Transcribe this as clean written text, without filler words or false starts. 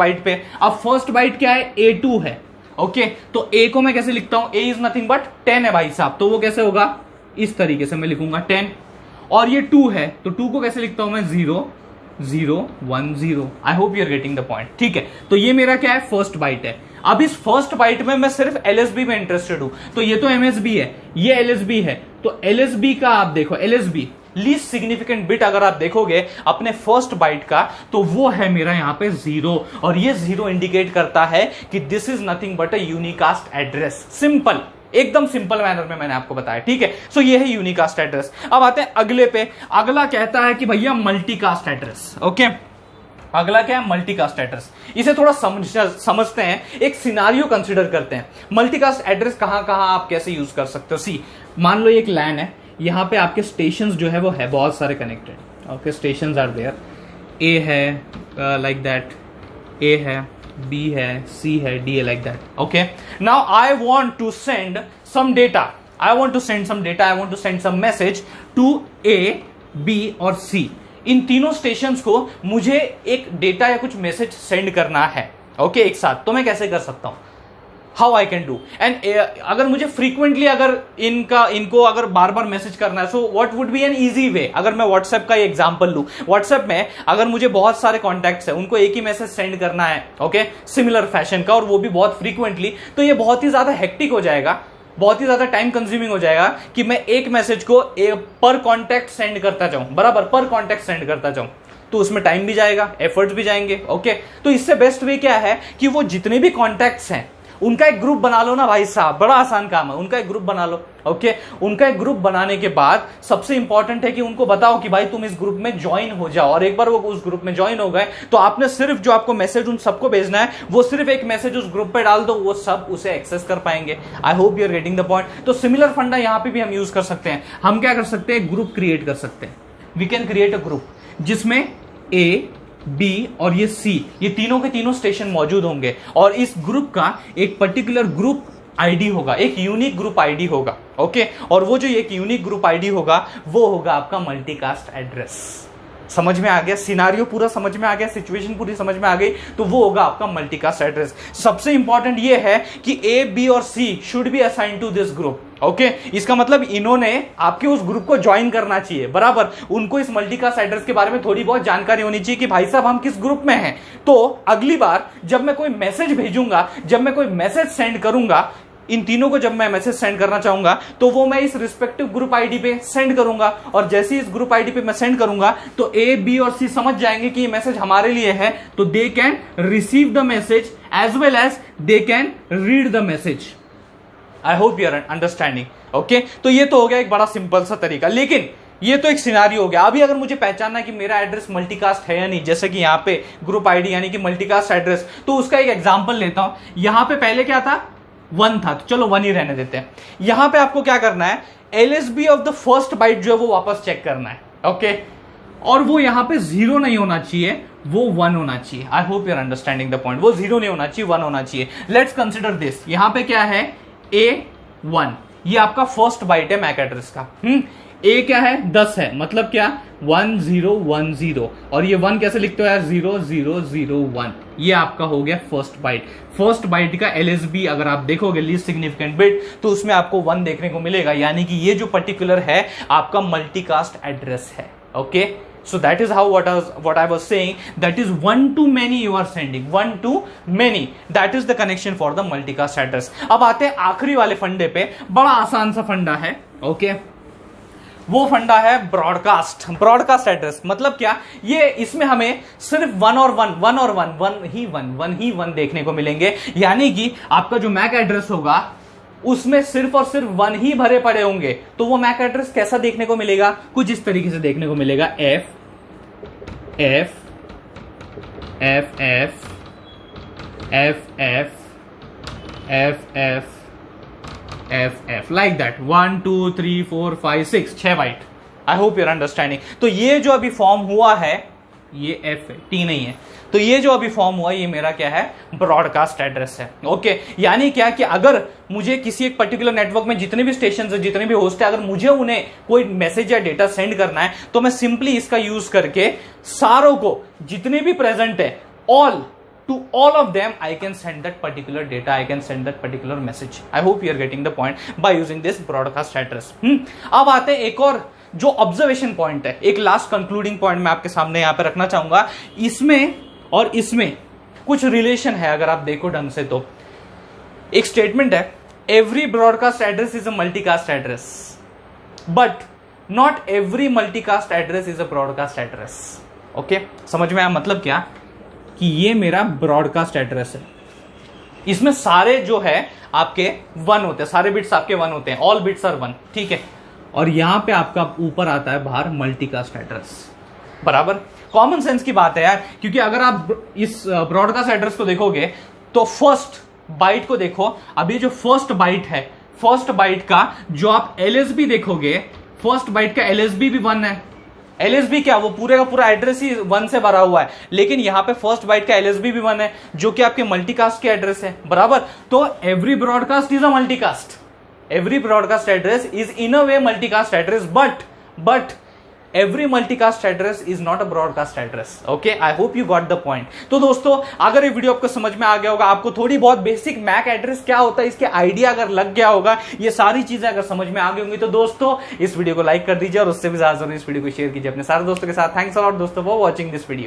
Bite पे। अब first bite क्या है, A2 है। ओके, तो A को मैं कैसे लिखता हूं, A इज नथिंग बट 10 है भाई साहब, तो वो कैसे होगा, इस तरीके से मैं लिखूंगा 10। और ये 2 है, तो 2 को कैसे लिखता हूं मैं, 0 0 1 0। I hope you are getting the point. ठीक है, तो ये मेरा क्या है, फर्स्ट बाइट है। अब इस फर्स्ट बाइट में मैं सिर्फ LSB में इंटरेस्टेड हूं, तो ये तो MSB है, ये LSB है, तो LSB का आप देखो, LSB लीस्ट सिग्निफिकेंट बिट अगर आप देखोगे अपने फर्स्ट बाइट का, तो वो है मेरा यहां पे 0, और ये 0 इंडिकेट करता है कि this is nothing but a unicast address. Simple, एकदम सिंपल मैनर में मैंने आपको बताया। ठीक है, सो ये है यूनिकास्ट एड्रेस। अब आते हैं अगले पे। अगला कहता है कि भैया मल्टीकास्ट एड्रेस। ओके, अगला क्या है, मल्टीकास्ट एड्रेस। इसे थोड़ा समझते हैं, एक सिनारियो कंसीडर करते हैं। मल्टीकास्ट एड्रेस कहां कहां आप कैसे यूज कर सकते हो। सी, मान लो एक लैन है, यहां पे आपके स्टेशंस जो है वो है बहुत सारे connected. Okay, stations are there, A है लाइक दैट, ए है, बी है, सी है, डी है, like that. Okay, now I want to send some data, I want to send some data, I want to send some message to A, B और C. इन तीनों stations को मुझे एक data या कुछ मैसेज सेंड करना है। ओके, एक साथ, तो मैं कैसे कर सकता हूं, how I can do. And अगर मुझे फ्रीक्वेंटली अगर इनको अगर बार बार मैसेज करना है, so what would be an easy way. अगर मैं व्हाट्सएप का एग्जांपल लूं, व्हाट्सएप में अगर मुझे बहुत सारे कॉन्टैक्ट्स है, उनको एक ही मैसेज सेंड करना है, ओके, सिमिलर फैशन का, और वो भी बहुत फ्रीक्वेंटली, तो ये बहुत ही ज्यादा हेक्टिक हो जाएगा, बहुत ही ज्यादा टाइम कंज्यूमिंग हो जाएगा कि मैं एक मैसेज को पर कॉन्टैक्ट सेंड करता जाऊं, बराबर पर कॉन्टैक्ट सेंड करता जाऊं, तो उसमें टाइम भी जाएगा, एफर्ट्स भी जाएंगे। ओके, तो इससे बेस्ट वे क्या है कि वो जितने भी कॉन्टैक्ट्स हैं उनका एक ग्रुप बना लो ना भाई साहब, बड़ा आसान काम है, उनका एक ग्रुप बना लो। ओके, उनका एक ग्रुप बनाने के बाद सबसे इंपॉर्टेंट है कि उनको बताओ कि भाई तुम इस ग्रुप में ज्वाइन हो जाओ, और एक बार वो उस ग्रुप में ज्वाइन हो गए तो आपने सिर्फ जो आपको मैसेज उन सबको भेजना है, वो सिर्फ एक मैसेज उस ग्रुप पे डाल दो, वो सब उसे एक्सेस कर पाएंगे। I hope you are getting the point. तो सिमिलर फंडा यहां पे भी हम यूज कर सकते हैं। हम क्या कर सकते हैं, ग्रुप क्रिएट कर सकते हैं। We can create a group जिसमें ए, बी और ये सी, ये तीनों के तीनों स्टेशन मौजूद होंगे, और इस ग्रुप का एक पर्टिकुलर ग्रुप आईडी होगा, एक यूनिक ग्रुप आईडी होगा। ओके, और वो जो एक यूनिक ग्रुप आईडी होगा वो होगा आपका मल्टीकास्ट एड्रेस। समझ में आ गया, सिनारियो पूरा समझ में आ गया, सिचुएशन पूरी समझ में आ गई, तो वो होगा आपका मल्टीकास्ट एड्रेस। सबसे इंपॉर्टेंट ये है कि ए, बी और C should be assign to this group. Okay, इसका मतलब इन्होंने आपके उस ग्रुप को ज्वाइन करना चाहिए, बराबर। उनको इस मल्टीकास्ट एड्रेस के बारे में थोड़ी बहुत जानकारी होनी चाहिए कि भाई साहब हम किस ग्रुप में हैं। तो अगली बार जब मैं कोई मैसेज भेजूंगा, जब मैं कोई मैसेज सेंड करूंगा, इन तीनों को जब मैं मैसेज सेंड करना चाहूंगा, तो वो मैं इस रिस्पेक्टिव ग्रुप आईडी पे सेंड करूंगा, और जैसे इस ग्रुप आईडी पे मैं सेंड करूंगा तो ए, बी और सी समझ जाएंगे कि ये मैसेज हमारे लिए है, तो they can receive the message as well as they can read the message. I hope you are understanding. Okay, तो ये तो हो गया एक बड़ा सिंपल सा तरीका, लेकिन ये तो एक सिनारियो हो गया। अभी अगर मुझे पहचानना है कि मेरा एड्रेस मल्टीकास्ट है या नहीं, जैसे कि यहाँ पे ग्रुप आईडी यानी कि मल्टीकास्ट एड्रेस, तो उसका एक एग्जांपल लेता हूं। यहां पे पहले क्या था, 1 था, तो चलो 1 ही रहने देते हैं। यहां पे आपको क्या करना है, LSB of the first byte जो है वो वापस चेक करना है। ओके, और वो यहां पे 0 नहीं होना चाहिए, वो 1 होना चाहिए। I hope you are understanding the point. वो 0 नहीं होना चाहिए, 1 होना चाहिए। लेट्स कंसिडर दिस, यहां पे क्या है, A1, ये आपका फर्स्ट बाइट है मैक एड्रेस का। ए क्या है, 10 है, मतलब क्या, 1010, और ये 1 कैसे लिखते हो यार, 0001। ये आपका हो गया फर्स्ट बाइट। फर्स्ट बाइट का LSB अगर आप देखोगे, लीस्ट सिग्निफिकेंट बिट, तो उसमें आपको 1 देखने को मिलेगा, यानी कि ये जो पर्टिकुलर है आपका मल्टीकास्ट एड्रेस है। Okay, so that is how what I was saying, that is one to many you are sending, one to many, that is the connection for the multicast address। अब आते हैं आखिरी वाले फंडे पे, बड़ा आसान सा फंडा है। ओके, वो फंडा है ब्रॉडकास्ट एड्रेस। मतलब क्या, ये इसमें हमें सिर्फ 1 और 1 देखने को मिलेंगे, यानी कि आपका जो मैक एड्रेस होगा उसमें सिर्फ और सिर्फ 1 ही भरे पड़े होंगे। तो वो मैक एड्रेस कैसा देखने को मिलेगा, कुछ इस तरीके से देखने को मिलेगा, F F F F F F F F F F like that, 1 2 3 4 5 6 6 byte. I hope you're understanding. तो ये जो अभी फॉर्म हुआ है, ये F है, T नहीं है। तो ये जो अभी फॉर्म हुआ, ये मेरा क्या है, ब्रॉडकास्ट एड्रेस है। ओके, यानी क्या कि अगर मुझे किसी एक पर्टिकुलर नेटवर्क में जितने भी स्टेशन है, जितने भी होस्ट है, अगर मुझे उन्हें कोई मैसेज या डेटा सेंड करना है, तो मैं सिंपली इसका यूज करके सारों को, जितने भी प्रेजेंट है, all to all of them I can send that particular data, I can send that particular message. I hope you are getting the point by using this broadcast address. अब आते हैं एक और जो ऑब्जर्वेशन पॉइंट है, एक last concluding point मैं आपके सामने यहां पे रखना चाहूंगा. इसमें और इसमें कुछ रिलेशन है अगर आप देखो ढंग से तो. एक स्टेटमेंट है, every broadcast address is a multicast address but not every multicast address is a broadcast address. Okay, समझ में आया मतलब क्या कि ये मेरा ब्रॉडकास्ट एड्रेस है, इसमें सारे जो है आपके 1 होते हैं, सारे बिट्स आपके 1 होते हैं, ऑल बिट्स आर 1, ठीक है. और यहां पे आपका ऊपर आता है बाहर मल्टीकास्ट एड्रेस. बराबर कॉमन सेंस की बात है यार, क्योंकि अगर आप इस ब्रॉडकास्ट एड्रेस को देखोगे तो फर्स्ट बाइट को देखो. अभी जो फर्स्ट बाइट है, फर्स्ट बाइट का जो आप एलएसबी देखोगे, फर्स्ट बाइट का एलएसबी भी 1 है. एलएसबी क्या, वो पूरे का पूरा एड्रेस ही 1 से भरा हुआ है, लेकिन यहां पे फर्स्ट बाइट का एलएसबी भी 1 है जो कि आपके मल्टीकास्ट के एड्रेस है. बराबर, तो every broadcast is a multicast, every broadcast address is in a way multicast address but every multicast address is not a broadcast address. Okay, I hope you got the point. तो दोस्तों अगर ये video आपको समझ में आ गया होगा, आपको थोड़ी बहुत बेसिक मैक एड्रेस क्या होता है इसके आइडिया अगर लग गया होगा, ये सारी चीजें अगर समझ में आ गई होंगी, तो दोस्तों इस वीडियो को लाइक कर दीजिए और उससे भी ज्यादा इस वीडियो को शेयर कीजिए अपने सारे दोस्तों के साथ. थैंक्स अ लॉट दोस्तों फॉर वॉचिंग दिस वीडियो.